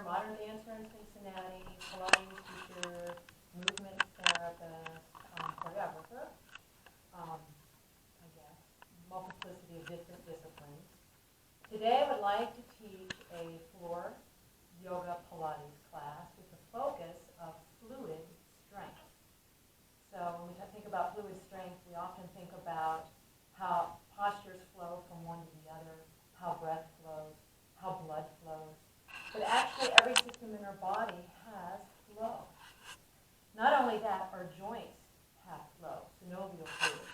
modern dancer in Cincinnati, Pilates teacher, movement therapist, choreographer, I guess, multiplicity of different disciplines. Today I would like to teach a floor yoga Pilates class with the focus of fluid strength. So when we think about fluid strength, we often think about how postures flow from one to the other, how breath flows, how blood flows. But actually every system in our body has flow. Not only that, our joints have flow, synovial fluid.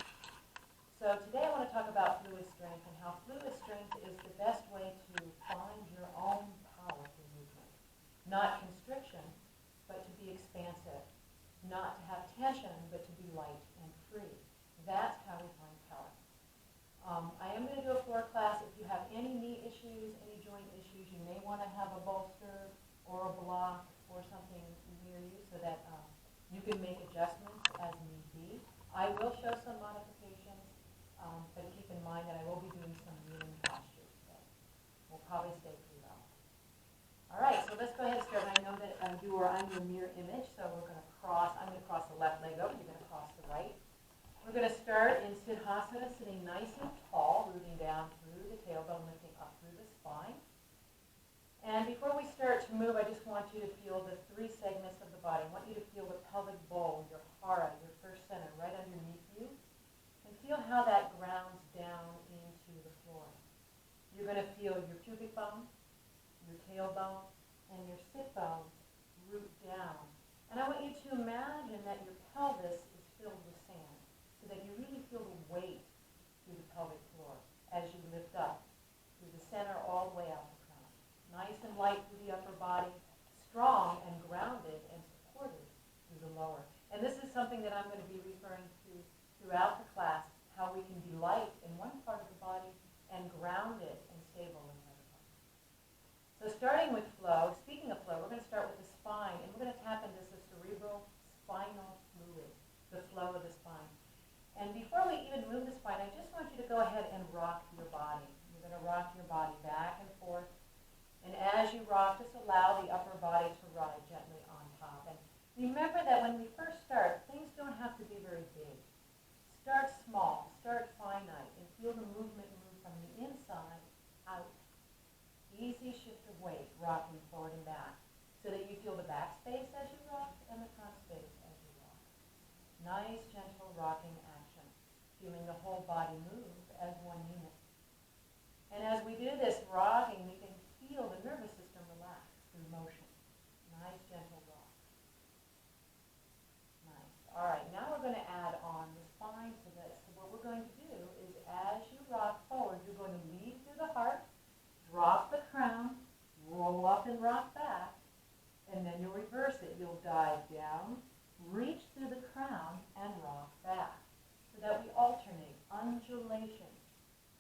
So today I want to talk about fluid strength and how fluid strength is the best way to find your own power through movement. Not constriction, but to be expansive. Not to have tension, but to be light and free. That's how we find power. I am going to do a floor class. If you have any knee issues, any joint issues, you may want to have a bolster or a block or something near you so that you can make adjustments as need be. I will show some modifications, but keep in mind that I will be doing some kneeling postures. So we'll probably stay pretty well. All right, so let's go ahead and start. I know that I'm your mirror image, so we're going to cross. I'm going to cross the left leg over. You're going to cross the right. We're going to start in Siddhasana, sitting nice and tall, rooting down through the tailbone, lifting up through the spine. And before we start to move, I just want you to feel the three segments of the body. I want you to feel the pelvic bowl, your hara, your first center, right underneath you. And feel how that grounds down into the floor. You're going to feel your pubic bone, your tailbone, and your sit bones root down. And I want you to imagine that your pelvis is filled with sand, so that you really feel the weight through the pelvic floor as you lift up through the center all the way out the crown. Nice and light through the upper body, strong and grounded and supported through the lower. And this is something that I'm going to be referring to throughout the class, how we can be light in one part of the body and grounded and stable in the other part. So starting with flow, speaking of flow, we're going to start with the spine, and we're going to tap into the cerebral spinal fluid, the flow of the spine. And before we even move the spine, I just want you to go ahead and rock your body. You're going to rock your body back and forth. And as you rock, just allow the upper body to ride gently on top. And remember that when we first start, things don't have to be very big. Start small, start finite, and feel the movement move from the inside out. Easy shift of weight, rocking forward and back, so that you feel the back space as you rock and the front space as you rock. Nice, gentle rocking action, feeling the whole body move as one unit. And as we do this rocking, we can feel the nervous system relax through motion. Nice, gentle rock. Nice. All right, now we're going to add on the spine to this. So what we're going to do is as you rock forward, you're going to lead through the heart, drop the crown, roll up and rock back, and then you'll reverse it. You'll dive down, reach through the crown, and rock back. So that we alternate undulation,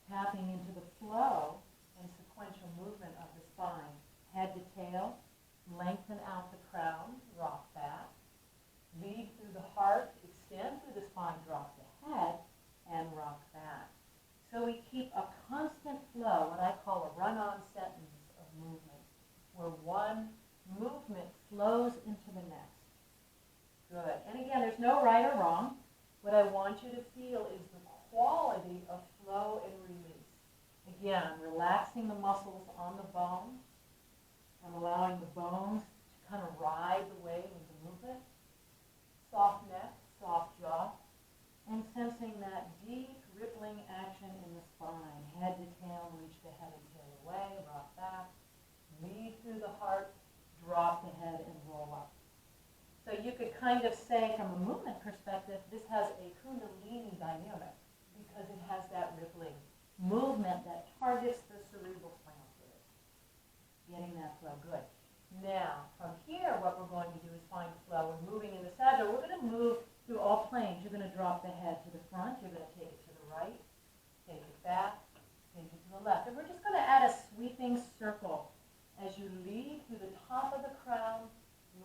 tapping into the flow and sequential movement of the spine. Head to tail, lengthen out the crown, rock back. Lead through the heart, extend through the spine, drop the head, and rock back. So we keep a constant flow, what I call a run-on sentence of movement, where one movement flows into the next. Good. And again, there's no right or wrong. What I want you to feel is the quality of flow and release. Again, I'm relaxing the muscles on the bones. I'm allowing the bones to kind of ride the wave of the movement. Soft neck, soft jaw, and sensing that deep rippling action in the spine. Head to tail, reach the head and tail away, rock back. Lead through the heart, drop the head and roll up. So you could kind of say from a movement perspective, this has a kundalini dynamic because it has that rippling movement that targets the cerebral spinal fluid. Getting that flow, good. Now, from here, what we're going to do is find flow. We're moving in the sagittal. We're going to move through all planes. You're going to drop the head to the front. You're going to take it to the right, take it back, take it to the left. And we're just going to add a sweeping circle as you lead through the top of the crown,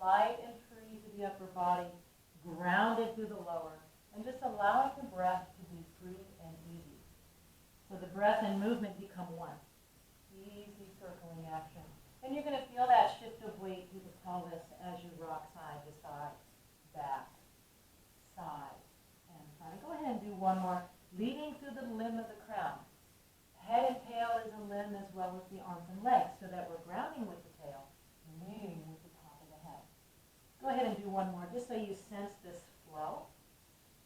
light and free to the upper body, grounded through the lower, and just allowing the breath to be free and easy. So the breath and movement become one. Easy circling action. And you're going to feel that shift of of weight through the pelvis as you rock side to side, back, side, and front. Go ahead and do one more, leading through the limb of the crown. Head and tail is a limb as well as the arms and legs, so that we're grounding with the tail, leading with the top of the head. Go ahead and do one more, just so you sense this flow,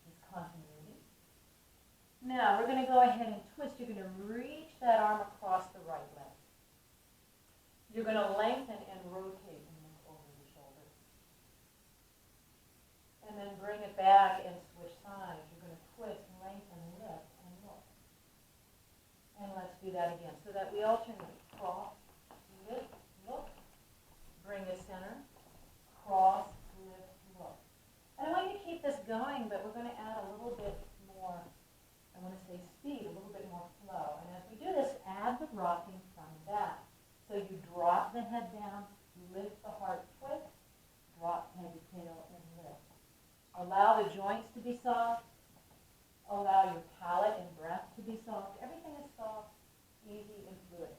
this continuity. Now, we're going to go ahead and twist. You're going to reach that arm across the right leg. You're going to lengthen and rotate and look over the shoulder. And then bring it back and switch sides. You're going to twist, lengthen, lift, and look. And let's do that again, so that we alternate. Cross, lift, look. Bring it center. Cross, lift, look. And I want you to keep this going, but we're going to add a little bit more, I want to say speed, a little bit more flow. And as we do this, add the rocking front and back. So you drop the head down, lift the heart, twist, drop head to tail, and lift. Allow the joints to be soft. Allow your palate and breath to be soft. Everything is soft, easy, and fluid.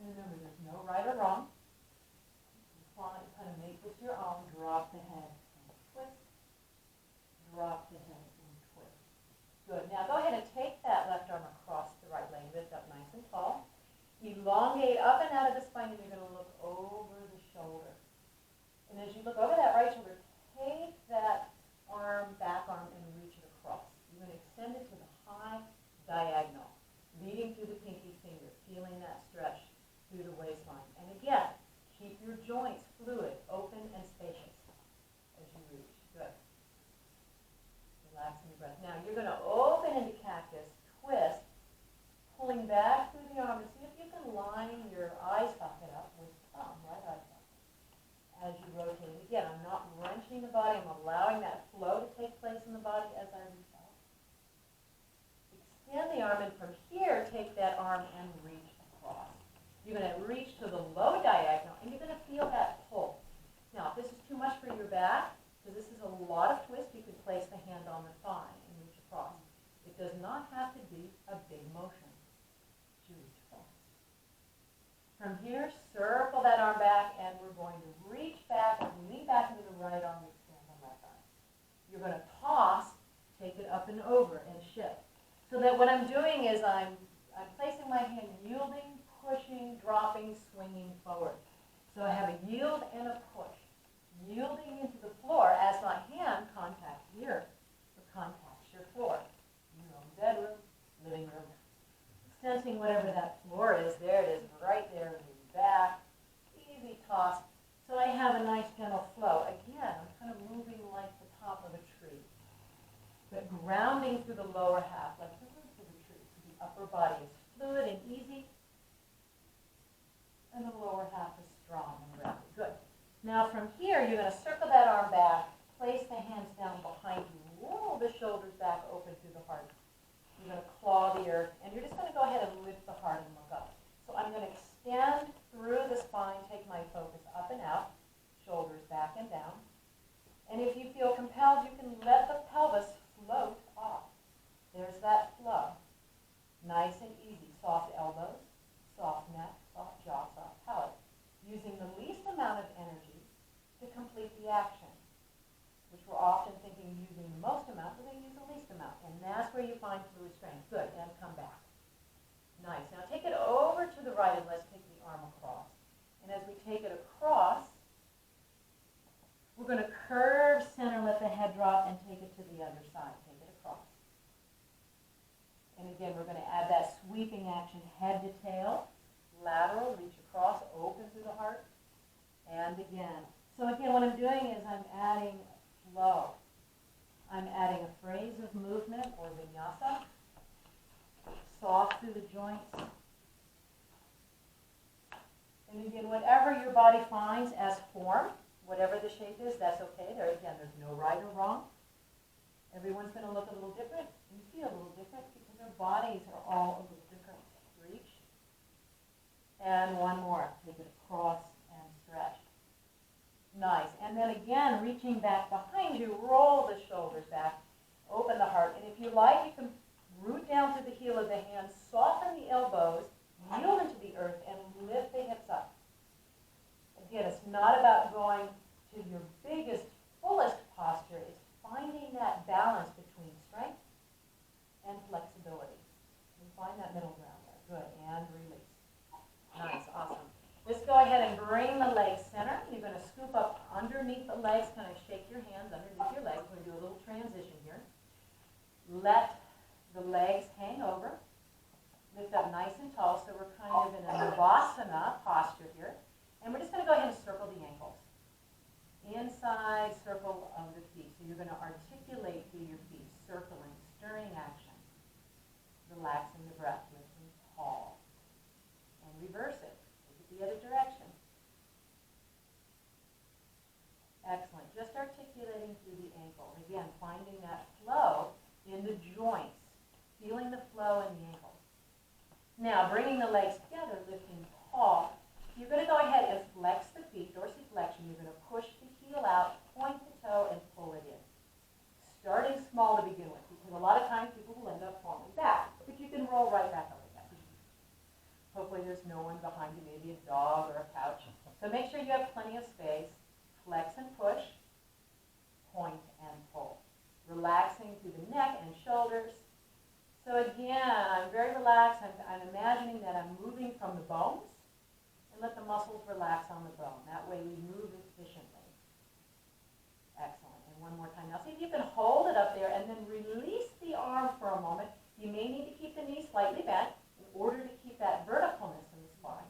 And remember, there's no right or wrong. You kind of make this your own. Drop the head and twist. Drop the head and twist. Good. Now go ahead and take that left arm across the right leg. Lift up nice and tall. Elongate up and out of the spine, and you're going to look over the shoulder. And as you look over that right shoulder, take that arm, back arm, and reach it across. You're going to extend it to the high diagonal, leading through the pinky finger, feeling that stretch through the waistline. And again, keep your joints fluid, open, and spacious as you reach. Good. Relaxing your breath. Now, you're going to open into cactus, twist, pulling back through the arm, and see if you can line your eye socket up with thumb, right eye socket, as you rotate. Again, I'm not wrenching the body, I'm allowing that flow to take place in the body as I reach out. Extend the arm, and from here, take that arm and reach across. You're going to reach to the low diagonal, and you're going to feel that pull. Now, if this is too much for your back, because this is a lot of twist, you can place the hand on the thigh and reach across. It does not have to be a big motion. From here, circle that arm back, and we're going to reach back and lean back into the right arm, extend the left arm. You're going to toss, take it up and over, and shift. So that what I'm doing is I'm placing my hand, yielding, pushing, dropping, swinging forward. So I have a yield and a push. Yielding into the floor as my hand contacts the earth, or contacts your floor. Your own bedroom, living room. Sensing whatever that floor is, there it is, right there, lean back, easy toss. So I have a nice gentle flow. Again, I'm kind of moving like the top of a tree, but grounding through the lower half, like the roots of the tree. So the upper body is fluid and easy, and the lower half is strong and grounded. Good. Now from here, you're going to circle that arm back, place the hands down behind you, roll the shoulders back open through the heart. You're going to claw the earth, and you're just going to go ahead and lift the heart and look up. So I'm going to extend through the spine, take my focus up and out, shoulders back and down. And if you feel compelled, you can let the pelvis float off. There's that flow. Nice and easy. Soft elbows, soft neck, soft jaw, soft palate. Using the least amount of energy to complete the action, which we're often thinking using the most amount, we're going to use the least amount. And that's where you find fluid strength. Good, and come back. Nice. Now take it over to the right, and let's take the arm across. And as we take it across, we're going to curve center, let the head drop, and take it to the other side. Take it across. And again, we're going to add that sweeping action, head to tail, lateral, reach across, open through the heart, and again. So again, what I'm doing is I'm adding flow. I'm adding a phrase of movement, or vinyasa, soft through the joints. And again, whatever your body finds as form, whatever the shape is, that's okay. There's no right or wrong. Everyone's going to look a little different and feel a little different because their bodies are all a little different. Reach. And one more. Take it across and stretch. Nice. And then again, reaching back behind you, roll the shoulders back, open the heart. And if you like, you can root down to the heel of the hands, soften the elbows, yield into the earth, and lift the hips up. Again, it's not about going to your biggest, fullest posture. It's finding that balance between strength and flexibility. You find that middle ground there. Good. And release. Nice. Awesome. Just go ahead and bring the legs center. You're going to scoop up underneath the legs, kind of shake your hands underneath your legs. We're going to do a little transition here. Let the legs hang over. Lift up nice and tall, so we're kind of in a Navasana posture here. And we're just going to go ahead and circle the ankles. Inside circle of the feet. So you're going to articulate through your feet, circling, stirring action. Relaxing the breath, lifting tall. And reverse it. Take it the other direction. Excellent. Just articulating through the ankle. Again, finding that flow in the joints. Feeling the flow in the ankles. Now, bringing the legs together, lifting tall. You're going to go ahead and flex the feet, dorsiflexion. You're going to push the heel out, point the toe, and pull it in. Starting small to begin with, because a lot of times people will end up falling back, but you can roll right back up again. Hopefully there's no one behind you, maybe a dog or a couch. So make sure you have plenty of space. Flex and push, point and pull. Relaxing through the neck and shoulders. So again, I'm very relaxed. I'm imagining that I'm moving from the bones, and let the muscles relax on the bone. That way we move efficiently. Excellent. And one more time. Now see if you can hold it up there and then release the arm for a moment. You may need to keep the knee slightly bent in order to keep that verticalness in the spine.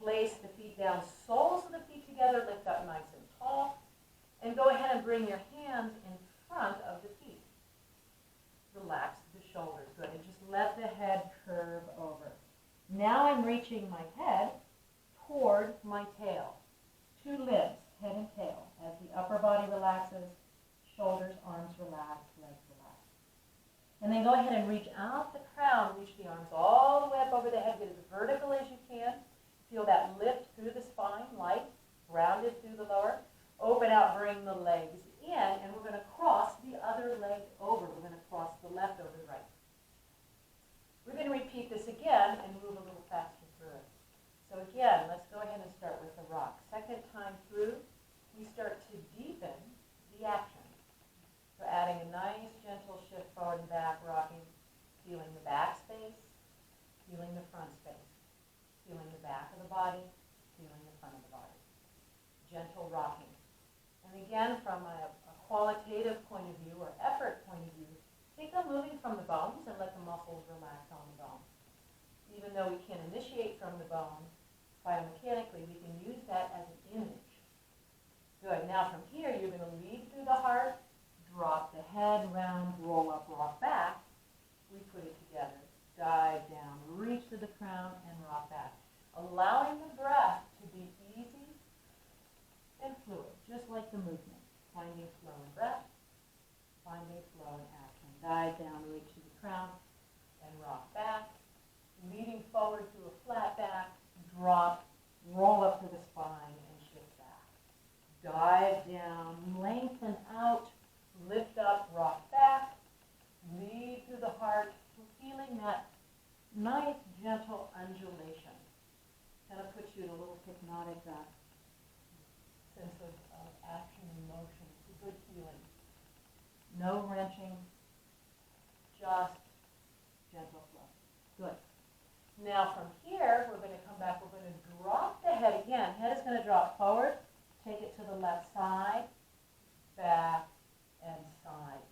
Place the feet down, soles of the feet together, lift up nice and tall. And go ahead and bring your hands in front of the feet. Relax the shoulders. Good. And just let the head curve over. Now I'm reaching my head toward my tail. Two limbs, head and tail. As the upper body relaxes, shoulders, arms relax, legs relax. And then go ahead and reach out the crown, reach the arms all the way up over the head. Get as vertical as you can. Feel that lift through the spine, light, grounded through the lower. Open out, bring the legs in, and we're going to cross the other leg over. We're going to cross the left over the right. We're going to repeat this again and move a little faster through it. So again, let's go ahead and start with the rock. Second time through, we start to deepen the action. So adding a nice gentle shift forward and back, rocking, feeling the back space, feeling the front space, feeling the back of the body, feeling the front of the body. Gentle rocking. And again, from a qualitative point of view or effort point of view, think of moving from the bones and let the muscles relax on the bone. Even though we can't initiate from the bone, biomechanically, we can use that as an image. Good. Now from here, you're going to lead through the heart, drop the head, round, roll up, rock back. We put it together. Dive down, reach to the crown, and rock back. Allowing the breath to be easy and fluid, just like the movement. Finding flow in breath, finding flow in action. Dive down, reach to the crown, and rock back. Leading forward through a flat back, drop, roll up to the spine, and shift back. Dive down, lengthen out, lift up, rock back, lead through the heart, feeling that nice, gentle undulation. Kind of puts you in a little hypnotic sense of action and motion. It's a good feeling. No wrenching, just gentle flow. Good. Now from here, we're going to come back. We're going to drop the head again. Head is going to drop forward. Take it to the left side, back, and side.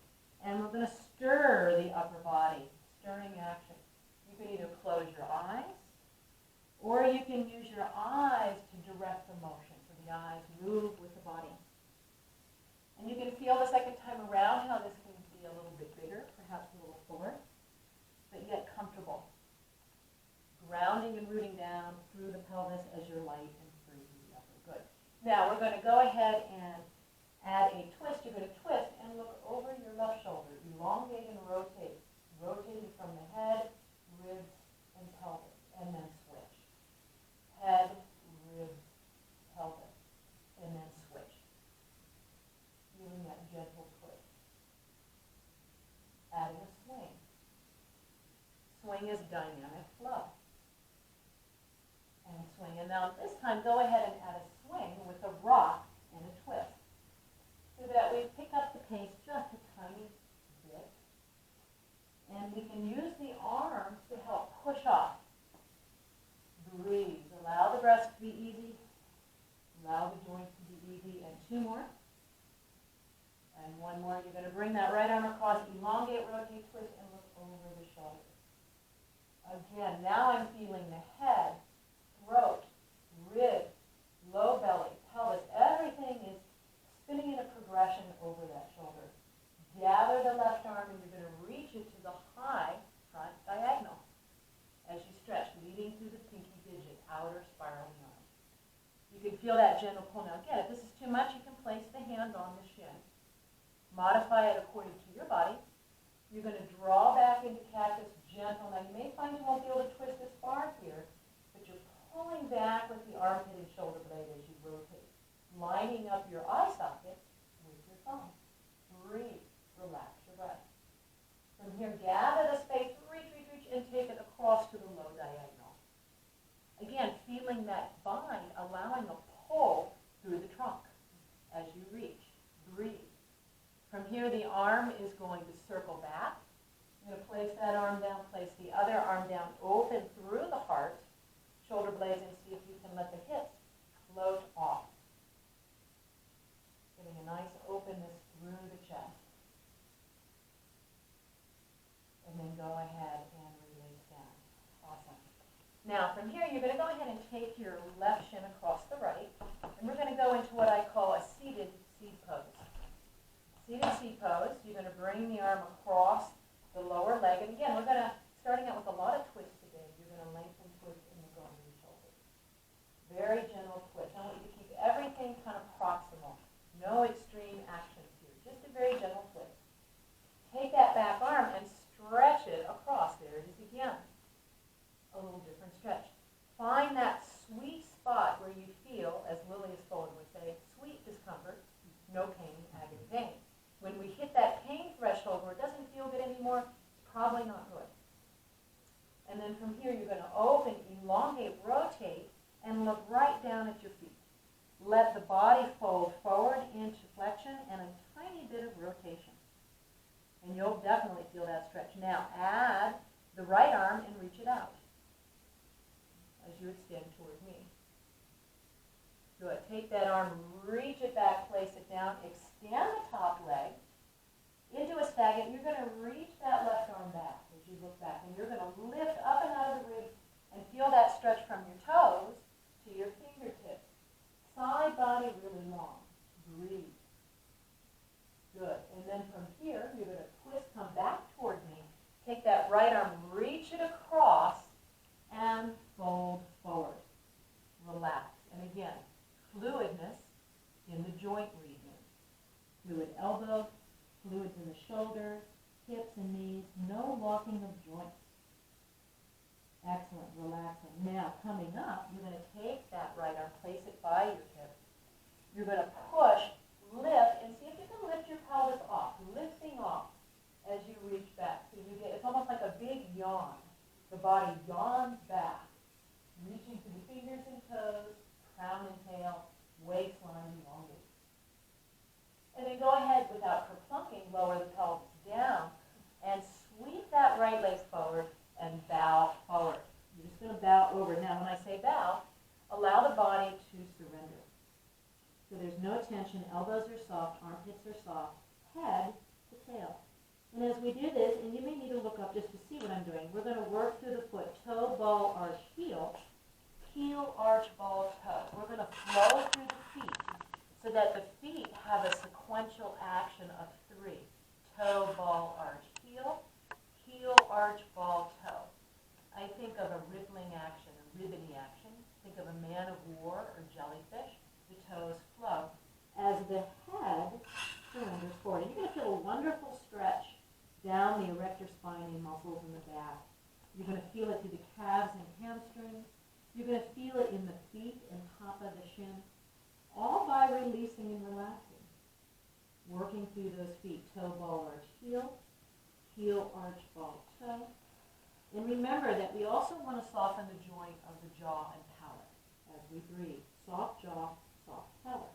And we're going to stir the upper body, stirring action. You can either close your eyes, or you can use your eyes to direct the motion. So the eyes move with the body. And you can feel the second time around how this can be a little bit bigger, perhaps a little fuller, but yet comfortable. Grounding and rooting down through the pelvis as you're light and free through the upper. Good. Now we're going to go ahead and add a twist. You're going to twist and look over your left shoulder. Elongate and rotate. Rotating from the head, ribs, and pelvis. And then switch. Head, ribs, pelvis. And then switch. Feeling that gentle twist. Adding a swing. Swing is dynamic flow. And swing in And now this time, go ahead and add a swing with a rock and a twist. So that we pick up the pace just a tiny bit. And we can use the arms to help push off. Breathe. Allow the breath to be easy. Allow the joints to be easy. And 2 more. And 1 more. You're going to bring that right arm across, elongate, rotate, twist, and look over the shoulder. Again, now I'm feeling the head, throat, ribs, low belly, pelvis. Everything is spinning in a progression over that shoulder. Gather the left arm and you're going to reach it to the high front diagonal as you stretch, leading through the pinky digit, outer spiraling arm. You can feel that gentle pull. Now again, if this is too much, you can place the hand on the shin. Modify it according to your body. You're going to draw back into cactus, gentle. Now you may find you won't be able to twist this far here, but you're pulling back with the armpit and shoulder blade as you rotate, lining up your eye socket with your thumb. Breathe. Relax your breath. From here, gather the space, reach, and take it across to the low diagonal. Again, feeling that bind, allowing a pull through the trunk as you reach. Breathe. From here, the arm is going to circle back. You're going to place that arm down, place the other arm down, open through the heart, shoulder blades, and see if you can let the hips float off. Getting a nice openness through the chest. And then go ahead and release down. Awesome. Now, from here, you're going to go ahead and take your left shin across the right, and we're going to go into what I call a seated seed pose. Seated seed pose, you're going to bring the arm across the lower leg. And again, starting out with a lot of twists today, you're going to lengthen, twist, and look over your shoulder. Very gentle twist. I want you to keep everything kind of proximal. No extreme actions here. Just a very gentle twist. Take that back arm and stretch it across. There it is again. A little different stretch. Find that sweet spot where you feel, as Lily Espola would say, sweet discomfort, no pain, agony, pain. When we hit that pain threshold where it doesn't feel good anymore, it's probably not good. And then from here, you're going to open, elongate, rotate, and look right down at your feet. Let the body fold forward into flexion and a tiny bit of rotation. And you'll definitely feel that stretch. Now, add the right arm and reach it out as you extend toward me. Good. Take that arm, reach it back, place it down, extend the top leg into a stagnant. You're going to reach that left arm back as you look back, and you're going to lift up and out of the ribs and feel that stretch from your toes to your fingertips. Side body really long. Breathe. Good. And then from here, you're going to twist, come back toward me. Take that right arm, reach it across, and fold forward. Relax. And again, fluidness in the joint region. Fluid elbow, fluids in the shoulders, hips and knees. No locking of joints. Excellent. Relaxing. Now, coming up, you're going to take that right arm, place it by your hip. You're going to push, lift, and see if you can lift your pelvis off, lifting off as you reach back. So you get, it's almost like a big yawn. The body yawns back, reaching to the fingers and toes, crown and tail, waistline elongate. And then go ahead, without kerplunking, lower the pelvis down and sweep that right leg forward and bow forward. You're just going to bow over. Now, when I say bow, allow the body to surrender. So there's no tension. Elbows are soft, armpits are soft, head to tail. And as we do this, and you may need to look up just to see what I'm doing, we're going to work through the foot, toe, ball, arch, heel, heel, arch, ball, toe. We're going to flow through the feet so that the feet have a sequential action of 3. Toe, ball, arch, heel, heel, arch, ball, toe. I think of a rippling action, a ribbony action. Think of a man of war or jellyfish. The toes flow as the head surrenders forward. And you're going to feel a wonderful stretch down the erector spinae muscles in the back. You're going to feel it through the calves and hamstrings. You're going to feel it in the feet and top of the shin, all by releasing and relaxing. Working through those feet, toe, ball, arch, heel, heel, arch, ball, toe. And remember that we also want to soften the joint of the jaw and palate. as we breathe. Soft jaw, soft pelvis.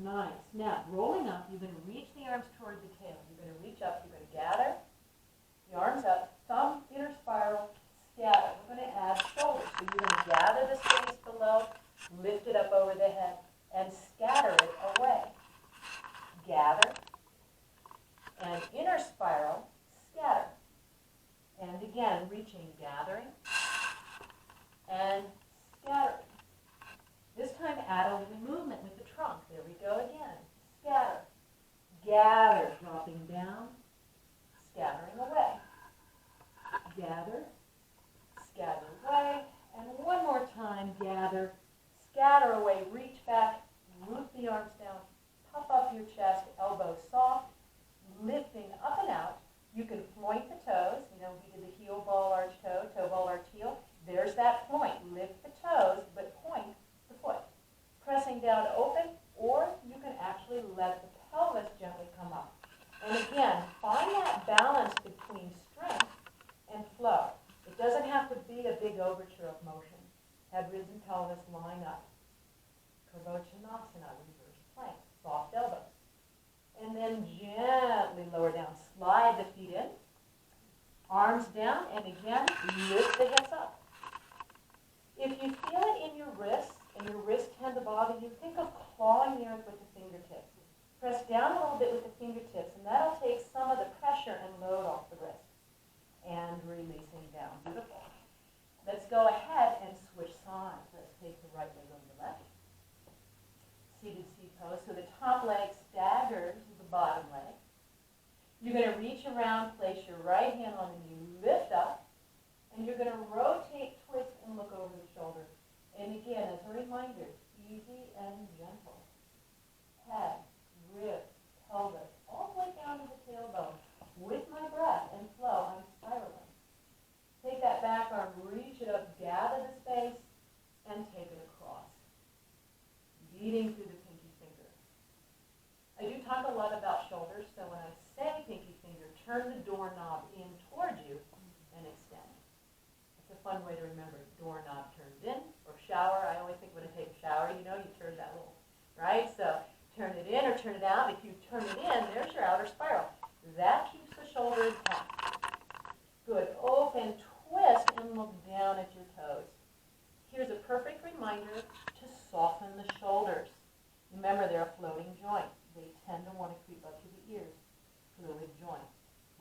Nice. Now, rolling up, you're going to reach the arms toward the tail. You're going to reach up, you're going to gather the arms up, thumb, inner spiral, scatter. We're going to add shoulders. So you're going to gather the space below, lift it up over the head, and scatter it away. Gather, and inner spiral, scatter. And again, reaching, gathering, and scattering. This time add a little movement with the trunk. There we go again. Scatter, gather, dropping down, scattering away. Gather, scatter away, and one more time, gather, scatter away, reach back, root the arms down, puff up your chest, elbows soft, lifting up and out. You can point the toes. You know, we did the heel ball arch toe ball arch heel. There's that point. Lift the toes, but point the foot. Pressing down to open, or you can actually let the pelvis gently come up. And again, find that balance between strength and flow. It doesn't have to be a big overture of motion. Head, ribs, and pelvis line up. Karbochanasana, reverse plank, soft elbows. And then gently lower down. Slide the feet in. Arms down, and again, lift the hips up. If you feel it in your wrists, and your wrists tend to bother you, think of clawing the earth with the fingertips. Press down a little bit with the fingertips, and that'll take some of the pressure and load off the wrist. And releasing down. Beautiful. Let's go ahead and switch sides. Let's take the right leg over the left. Seated C pose. So the top leg staggers the bottom leg. You're going to reach around, place your right hand on the knee, lift up, and you're going to rotate, twist, and look over the shoulder. And again, as a reminder, easy and gentle. Head, ribs, pelvis, all the way down to the tailbone. With my breath and flow, I'm spiraling. Take that back arm, reach it up, gather the space, and take it across. Beating through the pinky finger. I do talk a lot about shoulders, so when I say pinky finger, turn the doorknob in towards you and extend. It's a fun way to remember. Doorknob turns in, or shower. I always think when I take a shower, you know, you turn that little, right? So turn it in or turn it out. If you turn it in, there's your outer spiral. That keeps the shoulder intact. Good. Open, twist, and look down at your toes. Here's a perfect reminder to soften the shoulders. Remember, they're a floating joint. They tend to want to creep up to the ears. Fluid joint.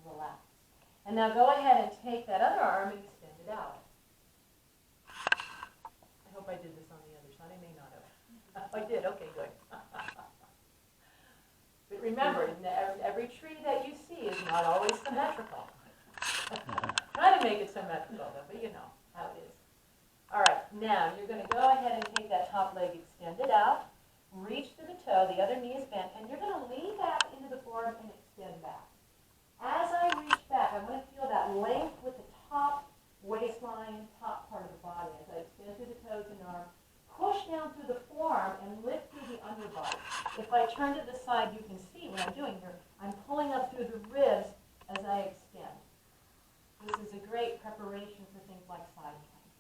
Relax. And now go ahead and take that other arm and extend it out. I hope I did this on the other side. I may not have. I did. Okay, good. But remember, every tree that you see is not always symmetrical. Try to make it symmetrical, though, but you know how it is. All right, now you're going to go ahead and take that top leg, extend it out, reach to the toe, the other knee is bent, and you're going to lean back into the forearm and extend back. As I reach back, I want to feel that length with the top waistline, top part of the body. As I extend through the toes and arm, push down through the forearm and lift through the underbody. If I turn to the side, you can see what I'm doing here. I'm pulling up through the ribs as I extend. This is a great preparation for things like side plank.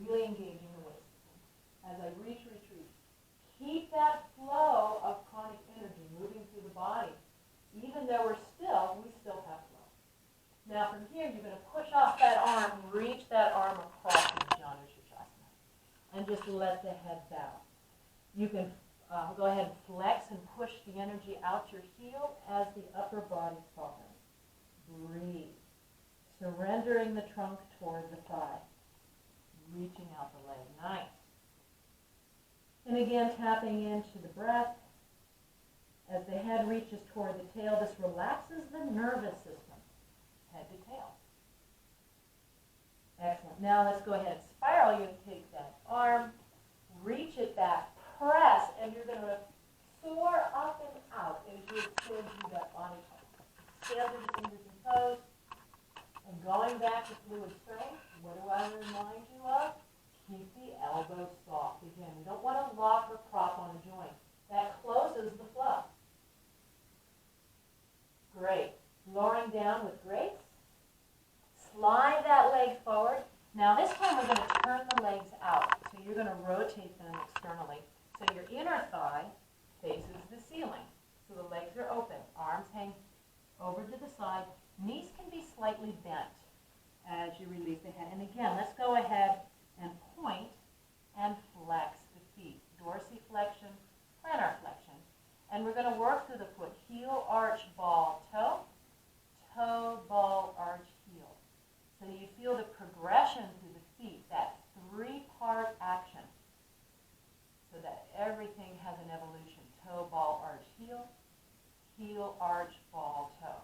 Really engaging the waist system. As I reach, keep that flow of chronic energy moving through the body. Even though we still have flow. Now from here, you're going to push off that arm, reach that arm across the Janu Shirshasana, and just let the head bow. You can go ahead and flex and push the energy out your heel as the upper body softens. Breathe. Surrendering the trunk toward the thigh. Reaching out the leg. Nice. And again, tapping into the breath. As the head reaches toward the tail, this relaxes the nervous system, head to tail. Excellent. Now let's go ahead and spiral. You're going to take that arm, reach it back, press, and you're going to soar up and out as you extend through that body part. Extend through the fingers and toes. And going back to fluid strength, what do I remind you of? Keep the elbows soft. Again, we don't want to lock or prop on a joint. That closes the flow. Great. Lowering down with grace. Slide that leg forward. Now this time we're going to turn the legs out. So you're going to rotate faces the ceiling. So the legs are open, arms hang over to the side. Knees can be slightly bent as you release the head. And again, let's go ahead and point and flex the feet. Dorsiflexion, plantar flexion. And we're going to work through the foot. Heel, arch, ball, toe. Toe, ball, arch, heel. So you feel the progression through the feet, that three-part action. So that everything has an evolution. Toe, ball, arch, heel. Heel, arch, ball, toe.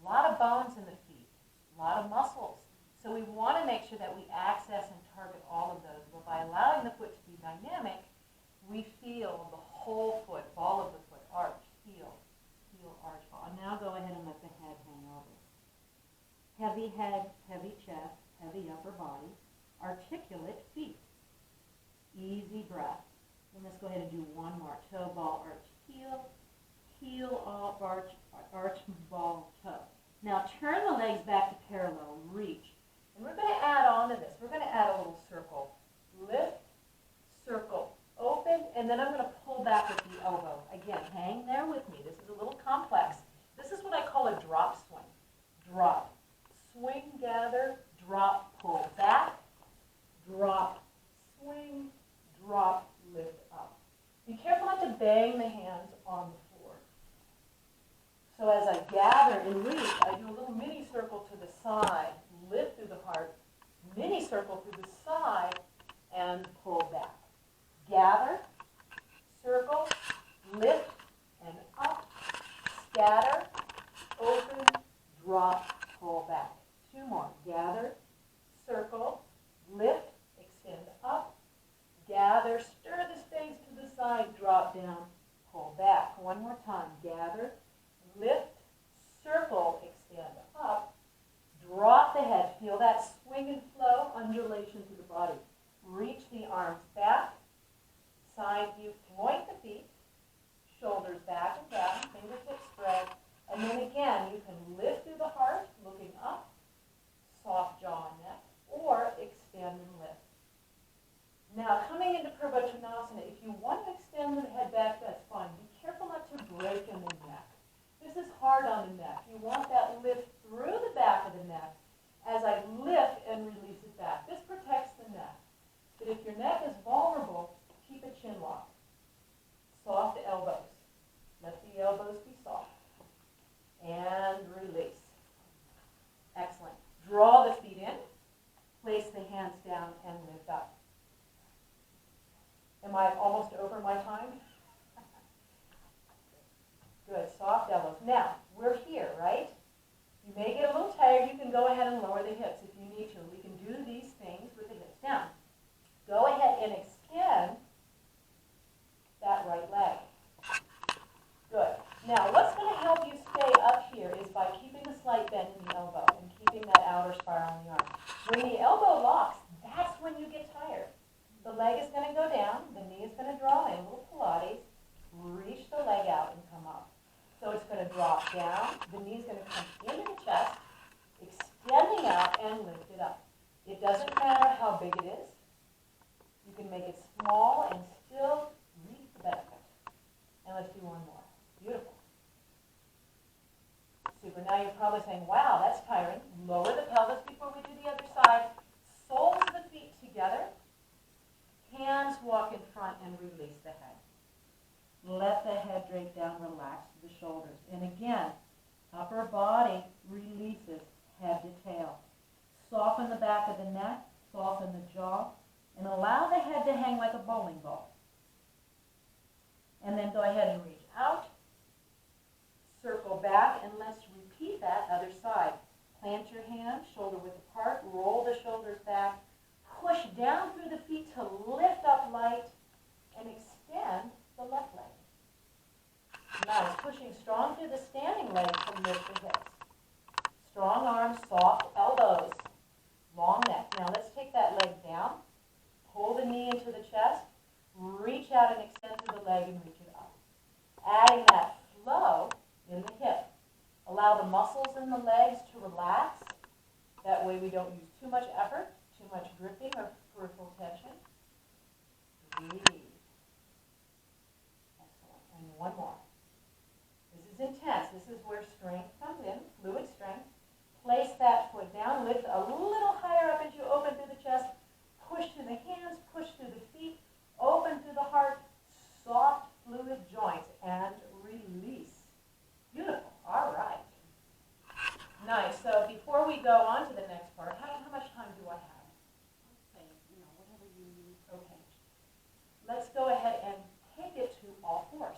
A lot of bones in the feet. A lot of muscles. So we want to make sure that we access and target all of those. But by allowing the foot to be dynamic, we feel the whole foot, ball of the foot, arch, heel, arch, ball. And now go ahead and let the head hang over. Heavy head, heavy chest, heavy upper body, articulate feet. Easy breath. And let's go ahead and do one more. Toe, ball, arch, heel, arch, ball, toe. Now turn the legs back to parallel, reach. And we're going to add on to this. We're going to add a little circle. Lift, circle, open, and then I'm going to pull back with the elbow. Again, hang there with me. This is a little complex. This is what I call a drop swing. Drop, swing, gather, drop, pull back, drop, swing, drop, lift up. Be careful not to bang the hands on the floor. So as I gather and reach, I do a little mini circle to the side, lift through the heart, mini circle through the side, and pull back. Gather, circle, lift, and up, scatter, open, drop, pull back. Two more. Gather, circle, lift, extend up, gather, stir the space to the side, drop down, pull back. One more time. Gather, lift, circle, extend up, drop the head. Feel that swing and flow, undulation through the body. Reach the arms back, side view, point the feet, shoulders back and down, fingertips spread, and then again you can lift through the heart, looking up, soft jaw and neck, or extend and lift. Now coming into Purvottanasana, if you want to extend the head back, that's fine. Be careful not to break in the neck. This is hard on the neck. You want that lift through the back of the neck as I lift and release it back. This protects the neck. But if your neck is vulnerable, keep a chin lock. Soft elbows. Let the elbows be soft. And release. Excellent. Draw the feet in. Place the hands down and lift up. Am I almost over my time? Good. Soft elbows. Now, we're here, right? You may get a little tired. You can go ahead and lower the hips if you need to. We can do these things with the hips down. Go ahead and extend that right leg. Good. Now, what's going to help you stay up here is by keeping a slight bend in the elbow and keeping that outer spiral in the arm. When the elbow locks, that's when you get tired. The leg is going to go down, the knee is going to draw in, little Pilates, reach the leg out and come up. So it's going to drop down, the knee is going to come into the chest, extending out and lift it up. It doesn't matter how big it is. You can make it small and still reap the benefit. And let's do one more. Beautiful. Super. Now you're probably saying, wow, that's tiring. Lower the pelvis before we do the other side. Soles of the feet together. Hands walk in front and release the head. Let the head drape down, relax the shoulders. And again, upper body releases head to tail. Soften the back of the neck, soften the jaw, and allow the head to hang like a bowling ball. And then go ahead and reach out, circle back, and let's repeat that other side. Plant your hands, shoulder width apart, roll the shoulders back, push down through the feet to lift up light, and extend the left leg. Nice. Pushing strong through the standing leg to lift the hips. Strong arms, soft elbows, long neck. Now let's take that leg down, pull the knee into the chest, reach out and extend through the leg and reach it up. Adding that flow in the hip. Allow the muscles in the legs to relax. That way we don't use too much effort, too much gripping or peripheral tension. Breathe. One more. This is intense. This is where strength comes in, fluid strength. Place that foot down, lift a little higher up as you open through the chest. Push through the hands, push through the feet, open through the heart, soft, fluid joints, and release. Beautiful. All right. Nice. So before we go on to the next part, how much time do I have? Okay, whatever you need. Okay. Let's go ahead and take it to all fours.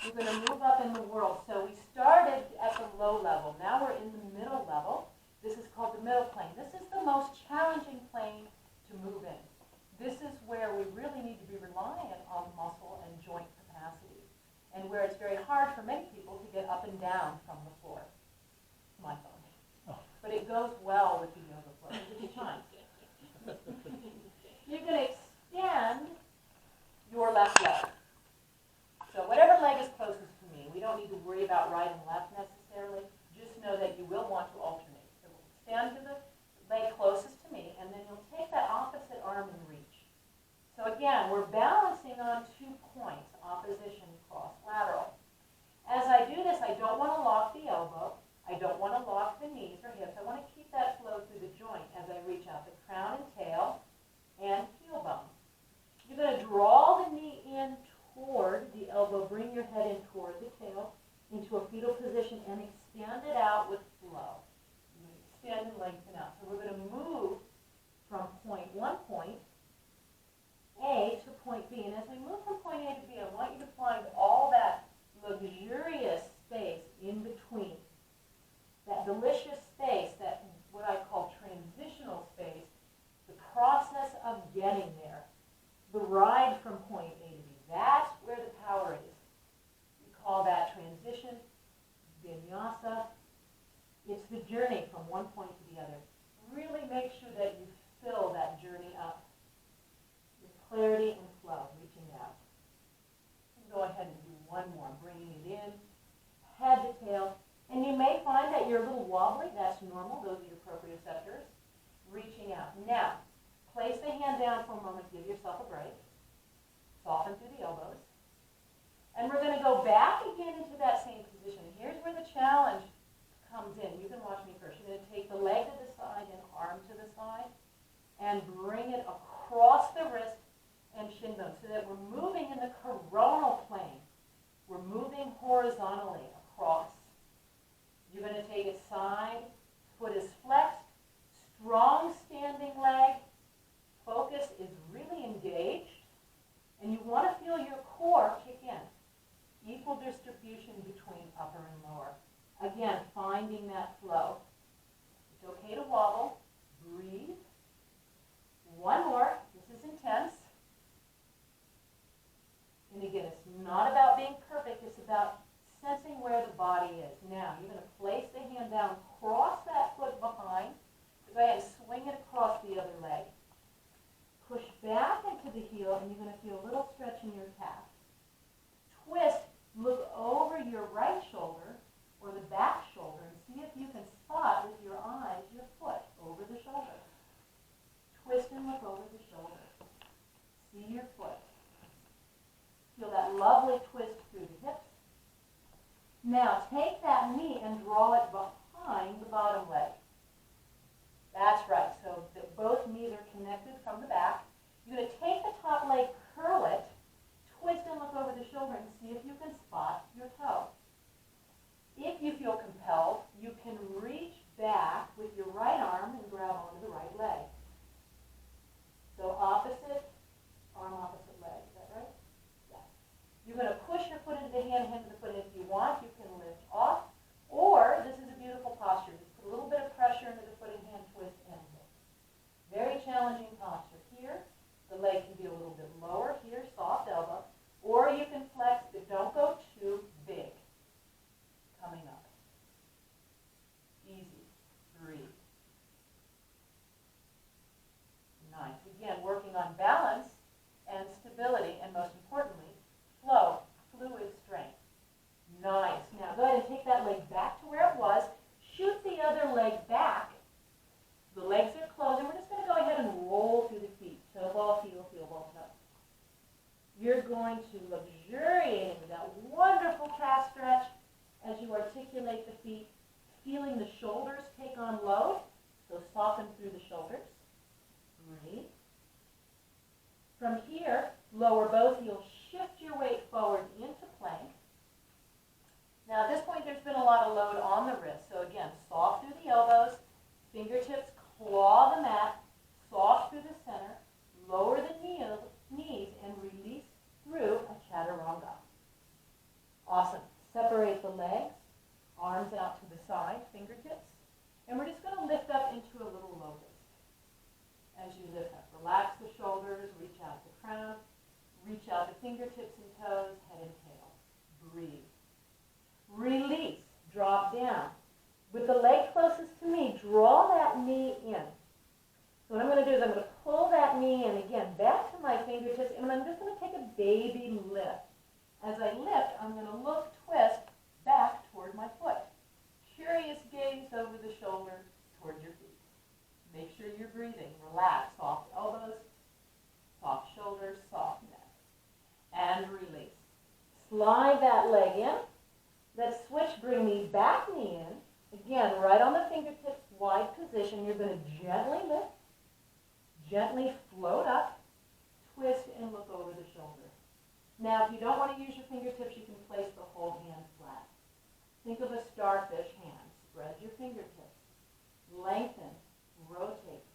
We're going to move up in the world. So we started at the low level. Now we're in the middle level. This is called the middle plane. This is the most challenging plane to move in. This is where we really need to be reliant on muscle and joint capacity, and where it's very hard for many people to get up and down from the floor. My phone. But it goes well with the yoga floor. Give you time. You're going to extend your left leg. So whatever leg is closest to me, we don't need to worry about right and left necessarily. Just know that you will want to alternate. So we'll stand to the leg closest to me, and then you'll take that opposite arm and reach. So again, we're balancing on 2 points, opposition, cross, lateral. As I do this, I don't want to lock the elbow. I don't want to lock the knees or hips. I want to keep that flow through the joint as I reach out the crown and tail and heel bone. You're going to draw the knee in toward the elbow. Bring your head in toward the tail into a fetal position and extend it out with flow. Extend and lengthen out. So we're going to move from one point A to point B. And as we move from point A to B, I want you to find all that luxurious space in between. That delicious space, that what I call transitional space, the process of getting there, the ride from point A to B. That's where the power is. We call that transition, vinyasa. It's the journey from one point to the other. Really make sure that you fill that journey up with clarity and flow, reaching out. Go ahead and do one more, bringing it in, head to tail. And you may find that you're a little wobbly. That's normal. Those are your proprioceptors. Reaching out. Now, place the hand down for a moment. Give yourself a break. Soften through the elbows. And we're going to go back again into that same position. Here's where the challenge comes in. You can watch me first. You're going to take the leg to the side and arm to the side and bring it across the wrist and shin bone so that we're moving in the coronal plane. We're moving horizontally across. You're going to take it side, foot is flexed, strong standing leg, focus is really engaged, and you want to feel your core kick in. Equal distribution between upper and lower. Again, finding that flow. It's okay to wobble, breathe. One more, this is intense. And again, it's not about being perfect, it's about sensing where the body is. Now, you're going to place the hand down, cross that foot behind. Go ahead and swing it across the other leg. Push back into the heel, and you're going to feel a little stretch in your calf. Twist, look over your right shoulder or the back shoulder and see if you can spot with your eyes your foot over the shoulder. Twist and look over the shoulder. See your foot. Feel that lovely twist through the hips. Now, take that knee and draw it behind the bottom leg. That's right. So that both knees are connected from the back. You're going to take the top leg, curl it, twist and look over the shoulder and see if you can spot your toe. If you feel compelled, you can reach back with your right arm and grab onto the right leg. So opposite arm, opposite leg. Is that right? Yes. You're going to push your foot into the hand to the foot. If you want, you can lift off. Or, this is a beautiful posture. Just put a little bit of pressure into the foot and hand twist and lift. Very challenging posture. Here, the leg can be a little bit lower. Here, soft elbow. Or you can flex, but don't go too big. Coming up. Easy. Breathe. Nice. Again, working on balance and stability, and most importantly, flow, fluid strength. Variating with that wonderful calf stretch as you articulate the feet, feeling the shoulders take on load. So soften through the shoulders. Breathe. From here, lower both heels, shift your weight forward into plank. Now at this point there's been a lot of load on the wrist, so again, soft through the elbows, fingertips claw the mat, soft through the center, lower the knees and release through a chaturanga. Awesome. Separate the legs, arms out to the side, fingertips, and we're just going to lift up into a little lotus. As you lift up, relax the shoulders, reach out the crown, reach out the fingertips and toes, head and tail. Breathe. Release, drop down. With the leg closest to me, draw that knee in. So what I'm going to do is I'm going to pull that knee in again, back to my fingertips, and I'm just going to take a baby lift. As I lift, I'm going to look, twist, back toward my foot. Curious gaze over the shoulder toward your feet. Make sure you're breathing. Relax. Soft elbows, soft shoulders, soft neck. And release. Slide that leg in. That switch, bring the back knee in. Again, right on the fingertips, wide position. You're going to gently lift, gently float up, twist, and look over the shoulder. Now, if you don't want to use your fingertips, you can place the whole hand flat. Think of a starfish hand. Spread your fingertips. Lengthen. Rotate.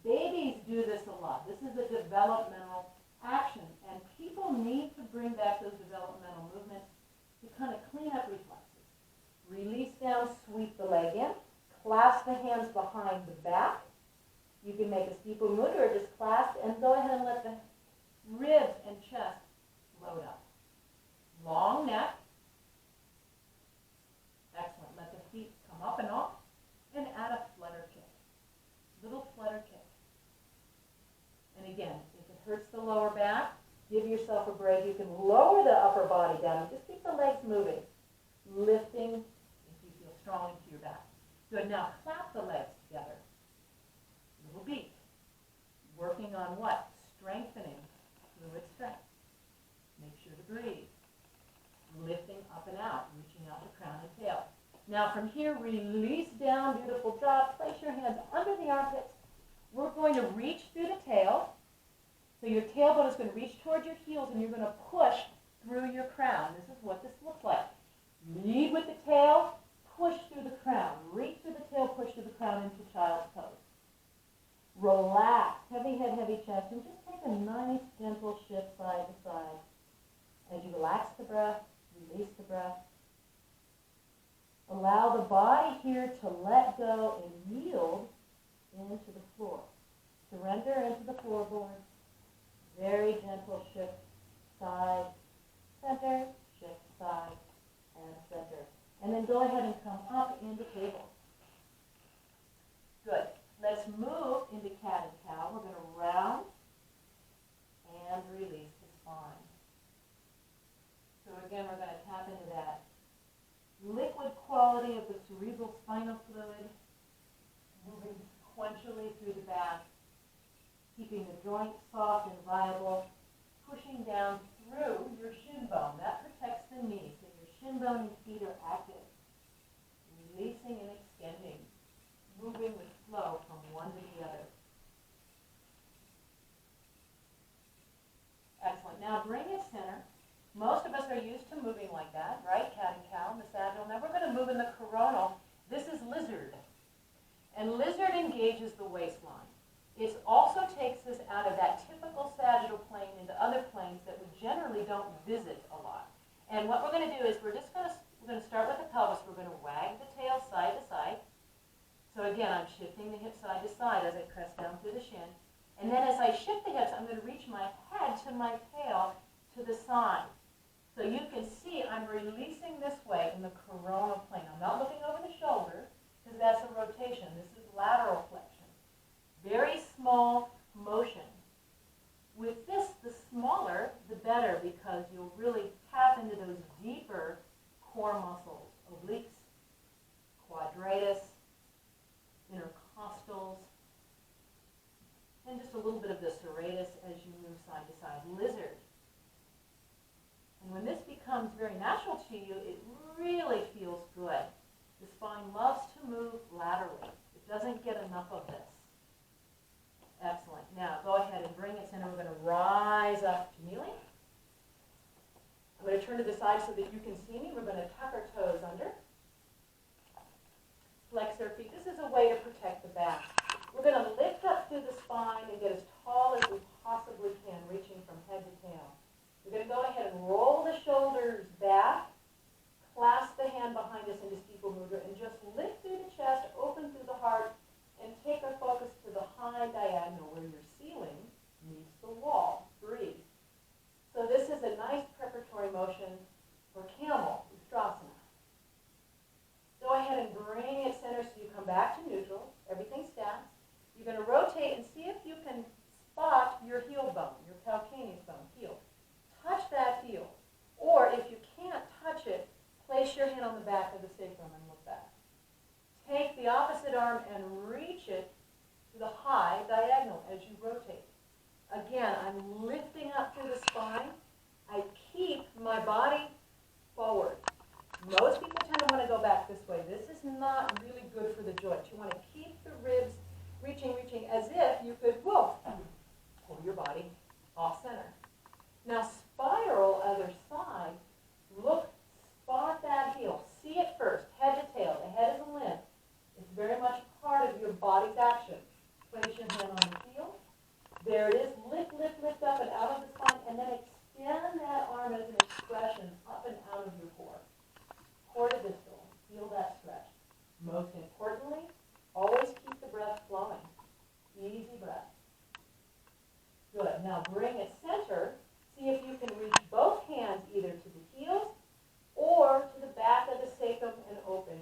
Babies do this a lot. This is a developmental action, and people need to bring back those developmental movements to kind of clean up reflexes. Release down, sweep the leg in, clasp the hands behind the back. You can make a steeple mudra or just clasp, and go ahead and let the ribs and chest load up. Long neck. Excellent. Let the feet come up and off, and add a flutter kick. Little flutter kick. And again, if it hurts the lower back, give yourself a break. You can lower the upper body down and just keep the legs moving. Lifting if you feel strong into your back. Good. Now clap the legs together. Little beat. Working on what? Strengthening fluid strength. Make sure to breathe. Lifting up and out, reaching out the crown and tail. Now from here, release down, beautiful job. Place your hands under the armpits. We're going to reach through the tail. So your tailbone is going to reach towards your heels, and you're going to push through your crown. This is what this looks like. Lead with the tail, push through the crown. Reach through the tail, push through the crown into child's pose. Relax, heavy head, heavy chest, and just take a nice, gentle shift side to side. As you relax the breath, release the breath. Allow the body here to let go and yield into the floor. Surrender into the floorboard. Very gentle shift side, center, shift side, and center. And then go ahead and come up into table. Good. Let's move into cat and cow. We're going to round and release the spine. So again, we're going to tap into that liquid quality of the cerebral spinal fluid, moving sequentially through the back, keeping the joints soft and viable, pushing down through your shin bone. That protects the knee, so your shin bone and feet are active. Releasing and extending, moving with flow from one to the other. Excellent. Now bring it center. Most of us are used to moving like that, right? Cat and cow in the sagittal. Now we're going to move in the coronal. This is lizard. And lizard engages the waistline. It also takes us out of that typical sagittal plane into other planes that we generally don't visit a lot. And what we're going to do is we're going to start with the pelvis. We're going to wag the tail side to side. So again, I'm shifting the hips side to side as I press down through the shin. And then as I shift the hips, I'm going to reach my head to my tail to the side. So you can see I'm releasing this way in the coronal plane. I'm not looking over the shoulder because that's a rotation. This is lateral flexion. Very small motion. With this, the smaller, the better, because you'll really tap into those deeper core muscles, obliques, quadratus, intercostals, and just a little bit of the serratus as you move side to side. Lizard. And when this very natural to you, it really feels good. The spine loves to move laterally. It doesn't get enough of this. Excellent. Now go ahead and bring it center. We're going to rise up to kneeling. I'm going to turn to the side so that you can see me. We're going to tuck our toes under. Flex our feet. This is a way to protect the back. We're going to lift up through the spine and get as tall as we possibly can, reaching from head to tail. We're going to go ahead and roll the shoulders back, clasp the hand behind us into steeple mudra, and just lift through the chest, open through the heart, and take our focus to the high diagonal where your ceiling meets the wall. Breathe. So this is a nice preparatory motion for camel, Ustrasana. Go ahead and bring it center so you come back to neutral. Everything stands. You're going to rotate and see if you can spot your heel bone, your calcaneus bone, heel. Touch that heel. Or if you can't touch it, place your hand on the back of the sacrum and look back. Take the opposite arm and reach it to the high diagonal as you rotate. Again, I'm lifting up through the spine. I keep my body forward. Most people tend to want to go back this way. This is not really good for the joints. You want to keep the ribs reaching as if you could, pull your body off center. Now spiral other side. Look, spot that heel. See it first, head to tail. The head is a limb. It's very much part of your body's action. Place your hand on the heel. There it is. Lift, lift, lift up and out of the spine, and then extend that arm as an expression up and out of your core. Core to distal. Feel that stretch. Most importantly, always keep the breath flowing. Easy breath. Good. Now bring it center. See if you can reach both hands either to the heels or to the back of the sacrum and open.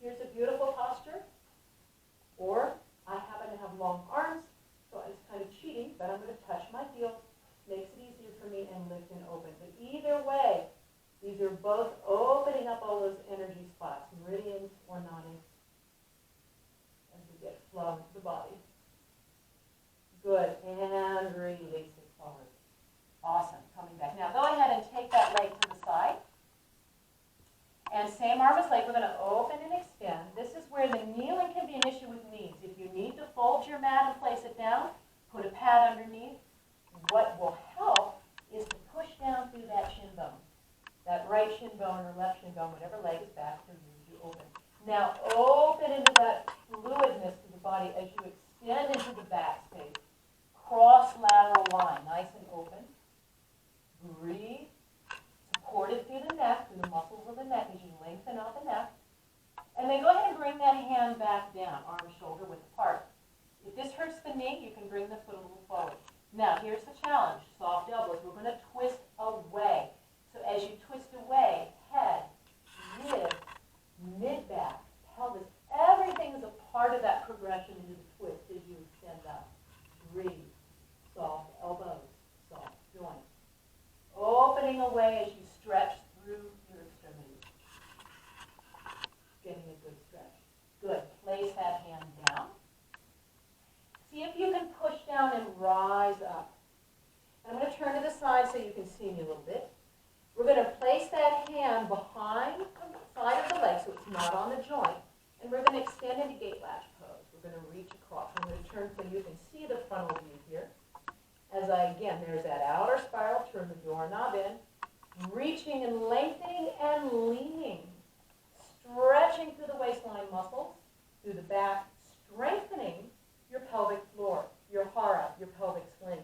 Here's a beautiful posture. Or I happen to have long arms, so it's kind of cheating, but I'm going to touch my heels. Makes it easier for me and lift and open. But either way, these are both opening up all those energy spots, meridians or nodding, as we get flow into the body. Good. And release it forward. Awesome. Coming back. Now go ahead and take that leg to the side. And same arm as leg, we're going to open and extend. This is where the kneeling can be an issue with knees. If you need to fold your mat and place it down, put a pad underneath. What will help is to push down through that shin bone. That right shin bone or left shin bone, whatever leg is back for you, you open. Now open into that fluidness to the body as you extend into the back space. Cross lateral line, nice and open. Breathe. Supported through the neck, through the muscles of the neck as you lengthen out the neck. And then go ahead and bring that hand back down, arm, shoulder width apart. If this hurts the knee, you can bring the foot a little forward. Now, here's the challenge, soft elbows. We're going to twist away. So as you twist away, head, ribs, mid-back, pelvis, everything is a part of that progression into the twist as you extend up. Breathe. Soft elbows, soft joints. Opening away as you stretch through your extremities. Getting a good stretch. Good. Place that hand down. See if you can push down and rise up. And I'm going to turn to the side so you can see me a little bit. We're going to place that hand behind the side of the leg so it's not on the joint. And we're going to extend into gate latch pose. We're going to reach across. I'm going to turn so you can see the frontal view here. As there's that outer spiral, turn the doorknob in, reaching and lengthening and leaning, stretching through the waistline muscles, through the back, strengthening your pelvic floor, your hara, your pelvic spleen,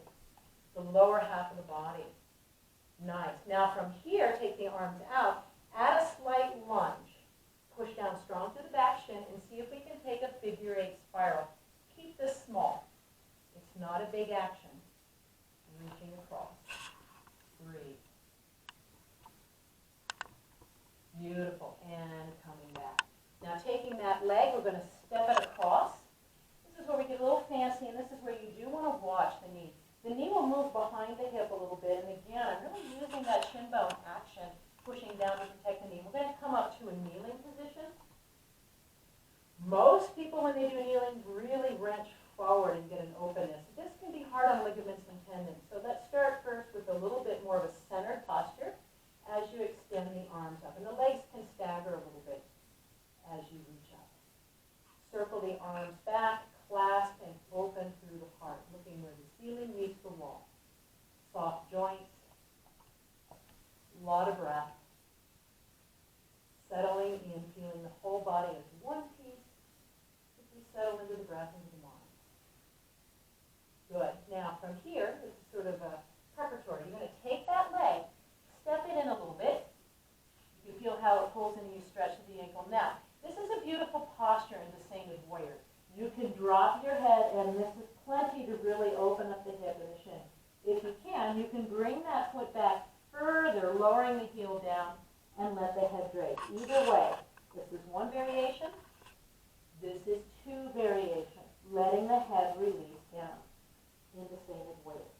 the lower half of the body. Nice. Now from here, take the arms out, add a slight lunge, push down strong through the back shin, and see if we can take a figure eight spiral. Keep this small. It's not a big action. Reaching across. Breathe. Beautiful. And coming back. Now taking that leg, we're going to step it across. This is where we get a little fancy, and this is where you do want to watch the knee. The knee will move behind the hip a little bit, and again, I'm really using that shin bone action, pushing down to protect the knee. We're going to come up to a kneeling position. Most people, when they do kneeling, really wrench forward and get an openness. This can be hard on ligaments and tendons. So let's start first with a little bit more of a centered posture as you extend the drop your head, and this is plenty to really open up the hip and the shin. If you can bring that foot back further, lowering the heel down, and let the head drape. Either way, this is one variation. This is two variations, letting the head release down in the same as weight.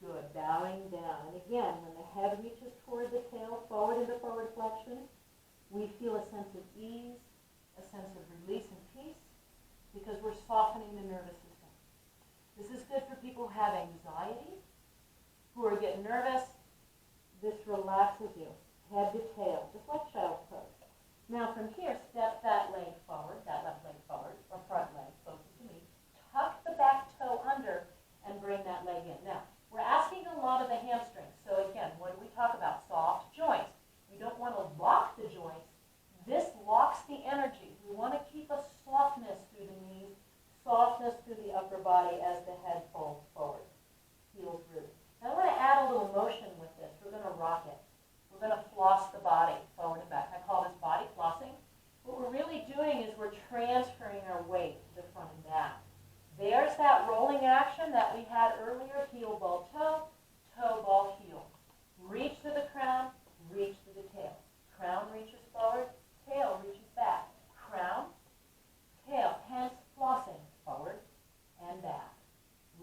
Good, bowing down. And again, when the head reaches toward the tail, forward into forward flexion, we feel a sense of ease, a sense of release and peace, because we're softening the nervous system. This is good for people who have anxiety, who are getting nervous. This relaxes you, head to tail, just like child's pose. Now from here, step that leg forward, that left leg forward, or front leg, closest to me. Tuck the back toe under and bring that leg in. Now, we're asking a lot of the hamstrings. So again, what do we talk about? Soft joints. We don't want to lock the joints. This locks the energy. We want to keep a softness through the knees, softness through the upper body as the head folds forward, heels rooted. Now I want to add a little motion with this. We're going to rock it. We're going to floss the body forward and back. I call this body flossing. What we're really doing is we're transferring our weight to the front and back. There's that rolling action that we had earlier, heel, ball, toe, ball, heel. Reach to the crown, reach to the tail. Crown reaches forward, tail reaches back. Crown, tail, hence flossing forward and back.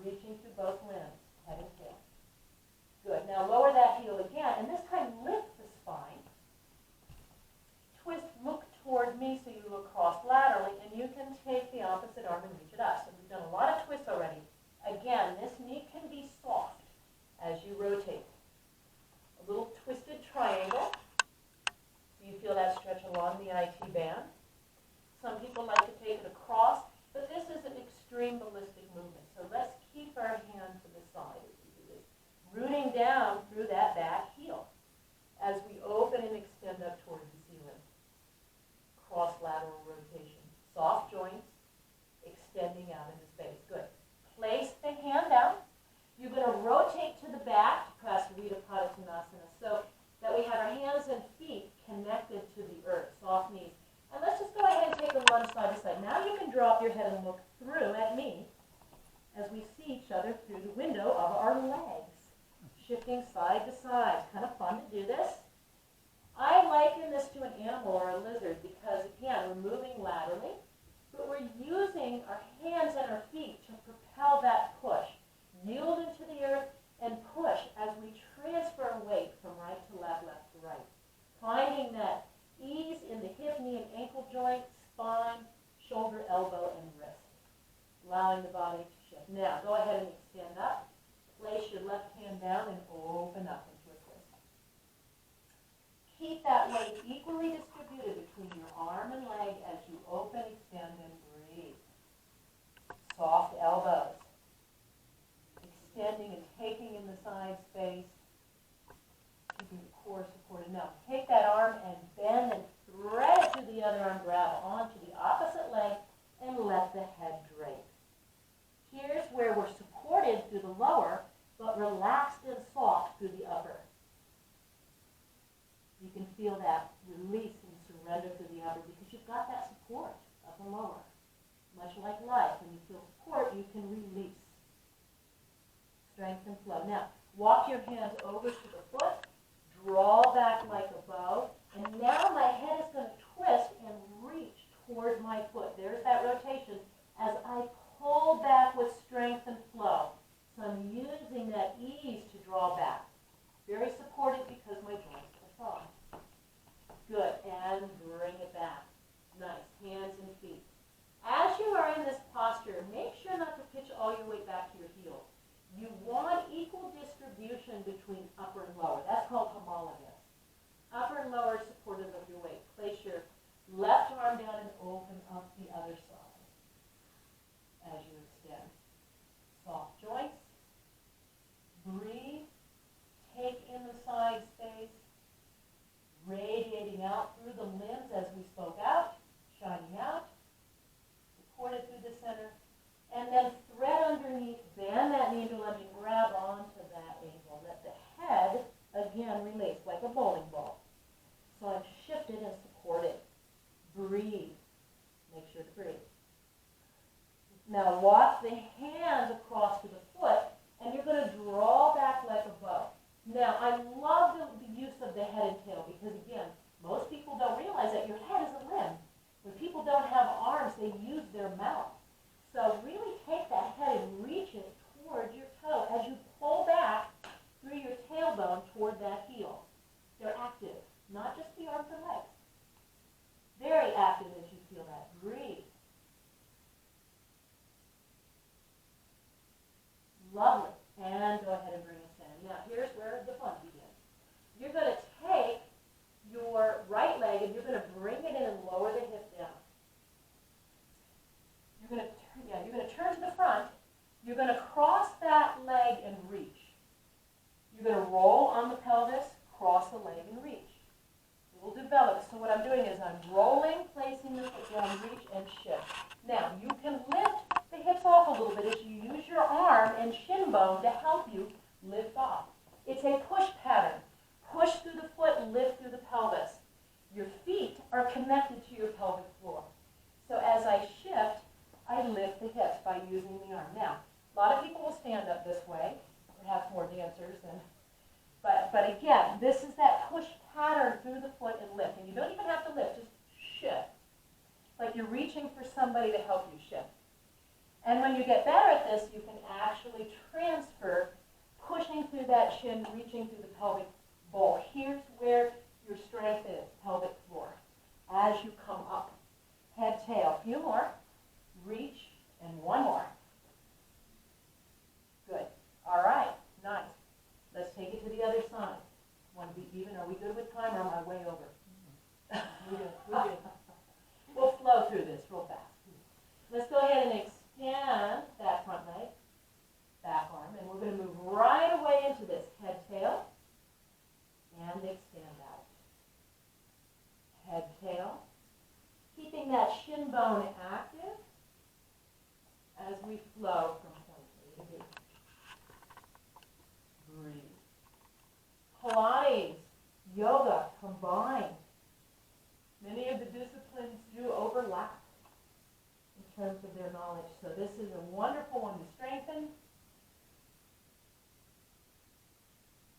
Reaching through both limbs, head and tail. Good. Now lower that heel again, and this time lift the spine. Twist, look toward me so you look cross laterally, and you can take the opposite arm and reach it up. So we've done a lot of twists already. Again, this knee can be soft as you rotate. A little twisted triangle. So you feel that stretch along the IT band. Some people like to take it across, but this is an extreme ballistic movement. So let's keep our hand to the side as we do this. Rooting down through that back heel as we open and extend up toward the ceiling. Cross lateral rotation. Soft joints, extending out into space. Good. Place the hand down. You're going to rotate to the back to Prasarita Padottanasana so that we have our hands and feet connected to the earth, soft knees. And let's just go ahead and take a lunge side to side. Now you can drop your head and look through at me as we see each other through the window of our legs. Shifting side to side. Kind of fun to do this. I liken this to an animal or a lizard because, again, we're moving laterally, but we're using our hands and our feet to propel that push. Yield into the earth and push as we transfer weight from right to left, left to right. Finding that ease in the hip, knee, and ankle joint, spine, shoulder, elbow, and wrist. Allowing the body to shift. Now, go ahead and extend up. Place your left hand down and open up into a twist. Keep that weight equally distributed between your arm and leg as you open, extend, and breathe. Soft elbows. Extending and taking in the side space. Keeping the core supported. Now, take that arm and bend and thread it to the other arm. Grab onto the opposite leg and let the head drape. Here's where we're supported through the lower, but relaxed and soft through the upper. You can feel that release and surrender through the upper because you've got that support up and lower. Much like life, when you feel support, you can release. Strength and flow. Now, walk your hands over to the foot, draw back like a bow, and now my head is going to twist and reach toward my foot. There's that rotation as I pull back with strength and flow. So I'm using that ease to draw back. Very supported because my joints are soft. Good, and bring it back. Nice, hands and feet. As you are in this posture, make sure not to pitch all your weight back to your heels. You want equal distribution between upper and lower. That's called homologous. Upper and lower supportive of your weight. Place your left arm down and open up the other side as you extend. Soft joints. Breathe. Take in the side space. Radiating out through the limbs as we spoke out. Shining out. Supported through the center. And then thread underneath, bend that knee to let me grab onto that ankle. Let the head, again, release like a bowling ball. So I'm shifted and supported. Breathe. Now walk the hands across to the foot, and you're going to draw back like a bow. Now, I love the use of the head and tail because, again, most people don't realize that your head is a limb. When people don't have arms, they use their mouth. So really take that head and reach it toward your toe as you pull back through your tailbone toward that heel. They're active, not just the arms and legs. Very active as you feel that. Breathe. Lovely. And go ahead and bring us in. Now, here's where the fun begins. You're going to take your right leg and you're going to bring it in and lower the hip down. You're going to turn to the front. You're going to cross that leg and reach. You're going to roll on the pelvis, cross the leg and reach. It will develop. So what I'm doing is I'm rolling, placing the foot down, reach, and shift. Now, you can lift the hips off a little bit as you use your arm and shin bone to help you lift off. It's a push pattern. Push through the foot and lift through the pelvis. Your feet are connected to your pelvic floor. So as I shift, I lift the hips by using the arm. Now, a lot of people will stand up this way, perhaps more dancers, but again, this is that push pattern through the foot and lift. And you don't even have to lift, just shift. Like you're reaching for somebody to help you shift. And when you get better at this, you can actually transfer, pushing through that shin, reaching through the pelvic bowl. Here's where your strength is, pelvic floor. As you come up, head, tail. A few more. Reach, and one more. Good. All right. Nice. Let's take it to the other side. Want to be even? Are we good with time, or am I way over? We're good. We're good. We'll flow through this real fast. Let's go ahead and extend that front leg, back arm, and we're going to move right away into this. Head, tail, and extend out. Head, tail. Keeping that shin bone active as we flow from point A to B. Breathe. Pilates, yoga combined. Many of the disciplines do overlap in terms of their knowledge. So this is a wonderful one to strengthen.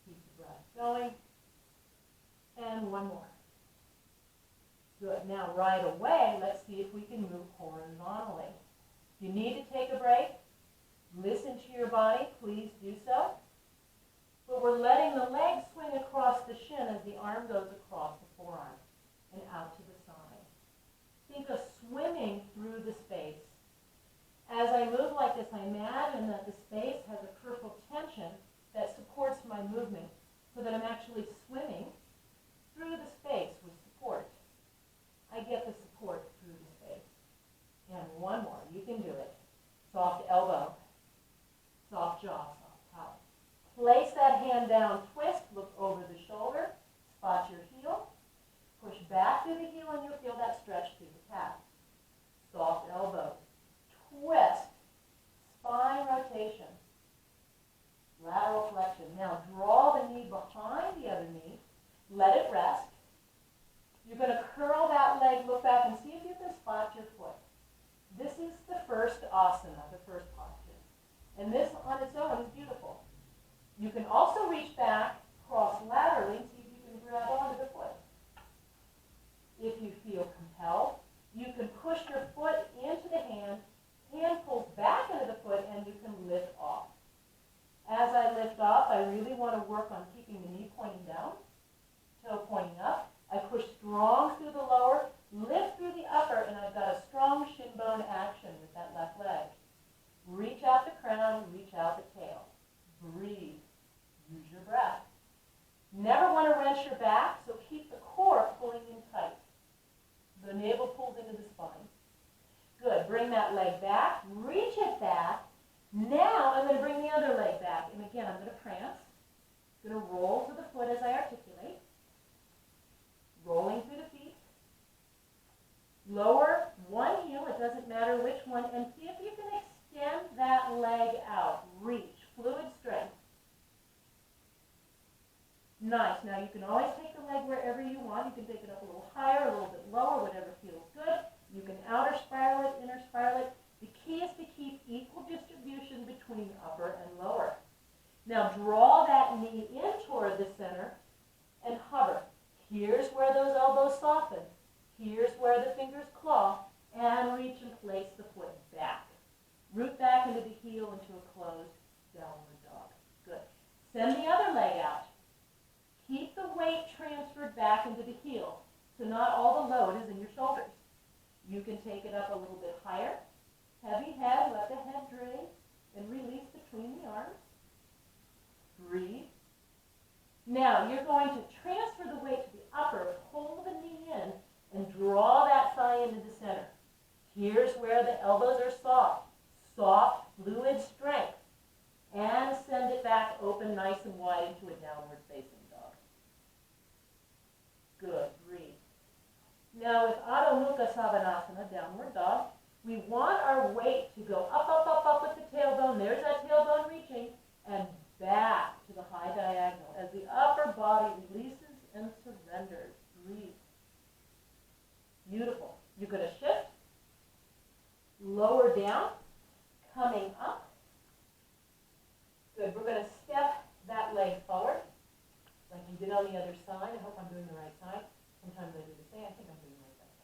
Keep the breath going. And one more. Good. Now right away, let's see if we can move horizontally. If you need to take a break, listen to your body, please do so. But we're letting the leg swing across the shin as the arm goes across the forearm and out to the side. Think of swimming through the space. As I move like this, I imagine that the space has a peripheral tension that supports my movement so that I'm actually swimming through the space with support. I get the support through the space. And one more. You can do it. Soft elbow, soft jaw, soft palate. Place that hand down, twist, look over the shoulder, spot your heel, push back through the heel and you'll feel that stretch through the calf. Soft elbow, twist, spine rotation, lateral flexion. Now draw the knee behind the other knee, let it rest. You're going to curl that leg, look back and see if you can spot your foot. This is the first asana, the first posture. And this on its own is beautiful. You can also reach back, cross laterally, see if you can grab onto the foot. If you feel compelled, you can push your foot into the hand pulls back into the foot, and you can lift off. As I lift off, I really want to work on keeping the knee pointing down, toe pointing up. I push strong through the lower, lift through the upper, and I've got a strong shin bone action with that left leg. Reach out the crown, reach out the tail. Breathe. Use your breath. Never want to wrench your back, so keep the core pulling in tight. The navel pulls into the spine. Good. Bring that leg back. Reach it back. Now I'm going to bring the other leg back. And again, I'm going to prance. I'm going to roll to the foot as I articulate. Rolling through the feet. Lower one heel, it doesn't matter which one, and see if you can extend that leg out. Reach. Fluid strength. Nice. Now you can always take the leg wherever you want. You can take it up a little higher, a little bit lower, whatever feels good. You can outer spiral it, inner spiral it. The key is to keep equal distribution between upper and lower. Now draw that knee in toward the center and hover. Here's where those elbows soften. Here's where the fingers claw, and reach and place the foot back. Root back into the heel into a closed downward dog. Good. Send the other leg out. Keep the weight transferred back into the heel, so not all the load is in your shoulders. You can take it up a little bit higher. Heavy head, let the head drain, and release between the arms. Breathe. Now you're going to transfer the weight to the upper, pull the knee in, and draw that thigh into the center. Here's where the elbows are soft. Soft, fluid strength. And send it back open nice and wide into a downward facing dog. Good, breathe. Now with Adho Mukha Savasana, downward dog, we want our weight to go up, up, up, up with the tailbone. There's that tailbone reaching, and back to the high diagonal as the upper body releases and surrenders. Breathe. Beautiful. You're going to shift, lower down, coming up. Good. We're going to step that leg forward like you did on the other side. I hope I'm doing the right side. Sometimes I do the same. I think I'm doing the right side.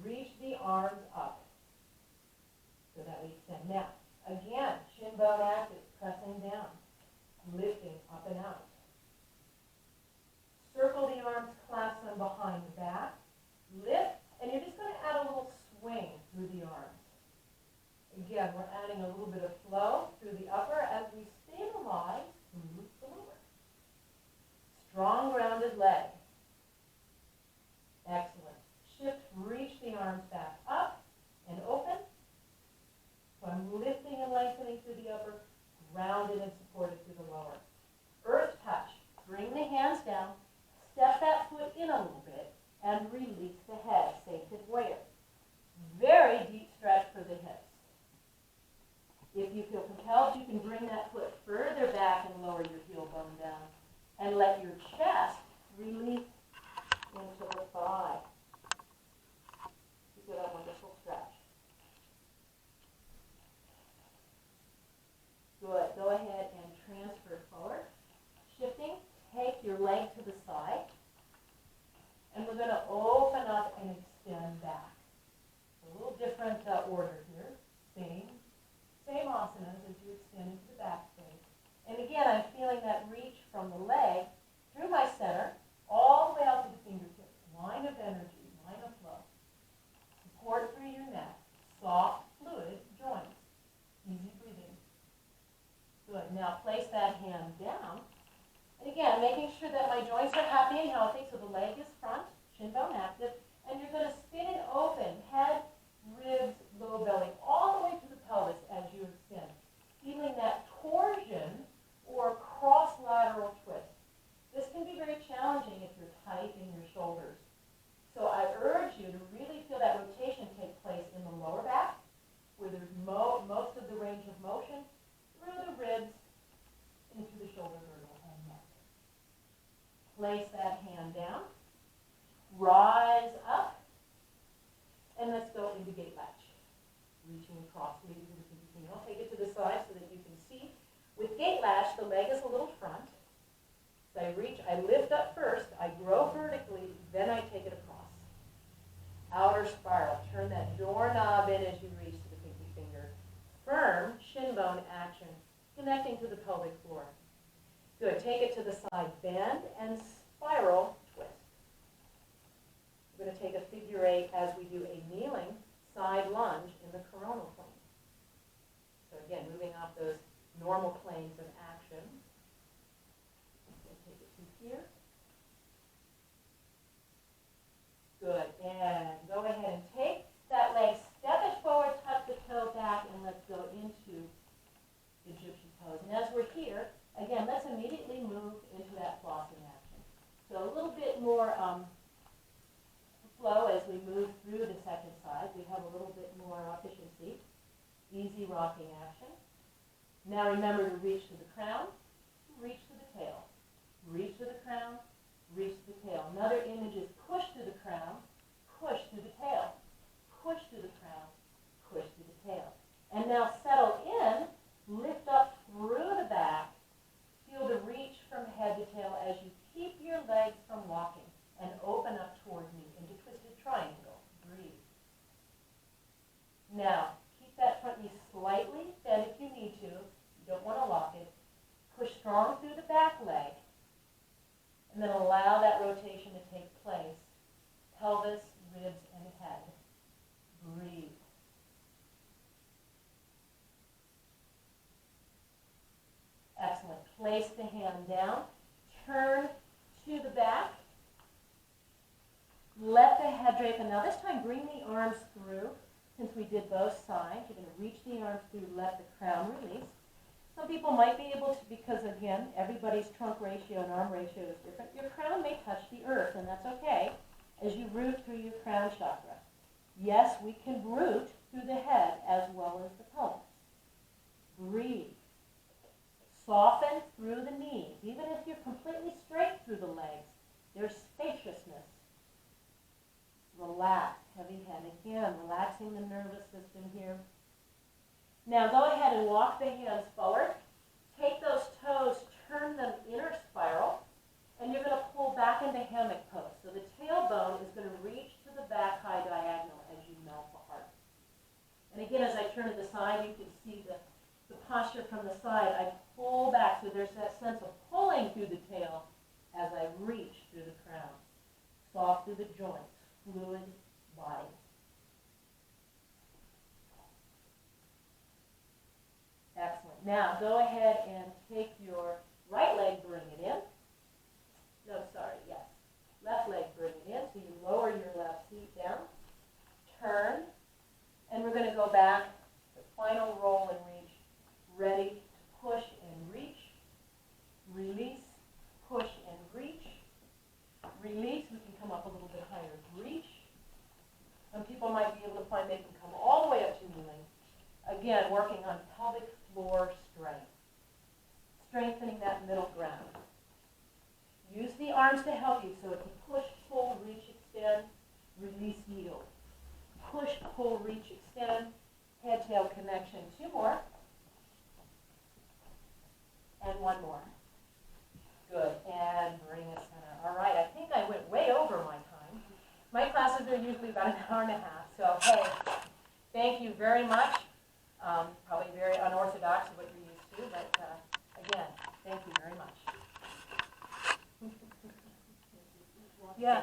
Reach the arms up so that we extend. Now, again, shin bone active, pressing down, lifting up and out. Circle the arms, clasp them behind the back. Lift, and you're just going to add a little swing through the arms. Again, we're adding a little bit of flow through the upper as we stabilize through the lower. Strong, grounded leg. Excellent. Shift, reach the arms back up and open. So I'm lifting and lengthening through the upper, grounded and supported through the lower. Earth touch. Bring the hands down, step that foot in a little bit, and release the head. Safe warrior. Very deep stretch for the hips. If you feel compelled, you can bring that foot further back and lower your heel bone down, and let your chest release into the thigh. You get a wonderful stretch. Good. Go ahead and transfer forward. Shifting, take your leg to the side, and we're going to open up and extend back. A little different order here. Same asanas as you extend into the back space. And again, I'm feeling that reach from the leg through my center, all the way out to the fingertips. Line of energy, line of flow. Support through your neck. Soft, fluid joints. Easy breathing. Good. Now place that hand down. And again, making sure that my joints are happy and healthy, so the leg is front, shin bone active, and you're going to spin it open, head, ribs, low belly, all the way to the pelvis as you extend. Feeling that torsion or cross-lateral twist. This can be very challenging if you're tight in your shoulders. So I urge you to really feel that rotation take place in the lower back, where there's most of the range of motion, through the ribs, into the shoulder girdle and neck. Place that hand down. Rise up. And let's go into gate latch. Reaching across, leading to the pinky finger. I'll take it to the side so that you can see. With gate latch, the leg is a little front. So I reach, I lift up first, I grow vertically, then I take it across. Outer spiral. Turn that doorknob in as you reach to the pinky finger. Firm shin bone action, connecting to the pelvic floor. Good. Take it to the side, bend, and spiral twist. We're going to take a figure 8 as we do a kneeling side lunge in the coronal plane. So again, moving off those normal planes of action. Take it to here. Good. And go ahead and take that leg, step it forward, tuck the toe back, and let's go into Egyptian pose. And as we're here, again, let's immediately move into that flossing action. So a little bit more flow as we move through the second side. We have a little bit more efficiency. Easy rocking action. Now remember to reach to the crown, reach to the tail. Reach to the crown, reach to the tail. Another image is push to the crown, push to the tail. Push to the crown, push to the tail. And now as you keep your legs from locking and open up toward me into twisted triangle. Breathe. Now, keep that front knee slightly bent if you need to. You don't want to lock it. Push strong through the back leg, and then allow that rotation to take place. Pelvis, ribs, and head. Breathe. Excellent. Place the hand down. Turn to the back. Let the head drape. And now this time bring the arms through. Since we did both sides, you're going to reach the arms through, let the crown release. Some people might be able to, because again, everybody's trunk ratio and arm ratio is different. Your crown may touch the earth, and that's okay, as you root through your crown chakra. Yes, we can root through the head as well as the pelvis. Breathe. Soften through the knees. Even if you're completely straight through the legs, there's spaciousness. Relax, heavy head. Again, relaxing the nervous system here. Now go ahead and walk the hands forward. Take those toes, turn them inner spiral, and you're going to pull back into hammock pose. So the tailbone is going to reach to the back high diagonal as you melt the heart. And again, as I turn to the side, you can see the posture from the side. I pull back, so there's that sense of pulling through the tail as I reach through the crown. Soft through the joints, fluid body. Excellent. Now, go ahead and take your right leg, bring it in. No, sorry, yes. Left leg, bring it in. So you lower your left feet down. Turn. And we're going to go back. The final roll and reach. Ready to push and reach. Release. Push and reach. Release. We can come up a little bit higher. Reach. Some people might be able to find they can come all the way up to kneeling. Again, working on pelvic floor strength. Strengthening that middle ground. Use the arms to help you. So if you push, pull, reach, extend, release, yield. Push, pull, reach, extend, head-tail connection. 2 more. And 1 more. Good. And bring it center. All right, I think I went way over my time. My classes are usually about an hour and a half. So, hey, thank you very much. Probably very unorthodox of what you're used to, but again, thank you very much. Yeah.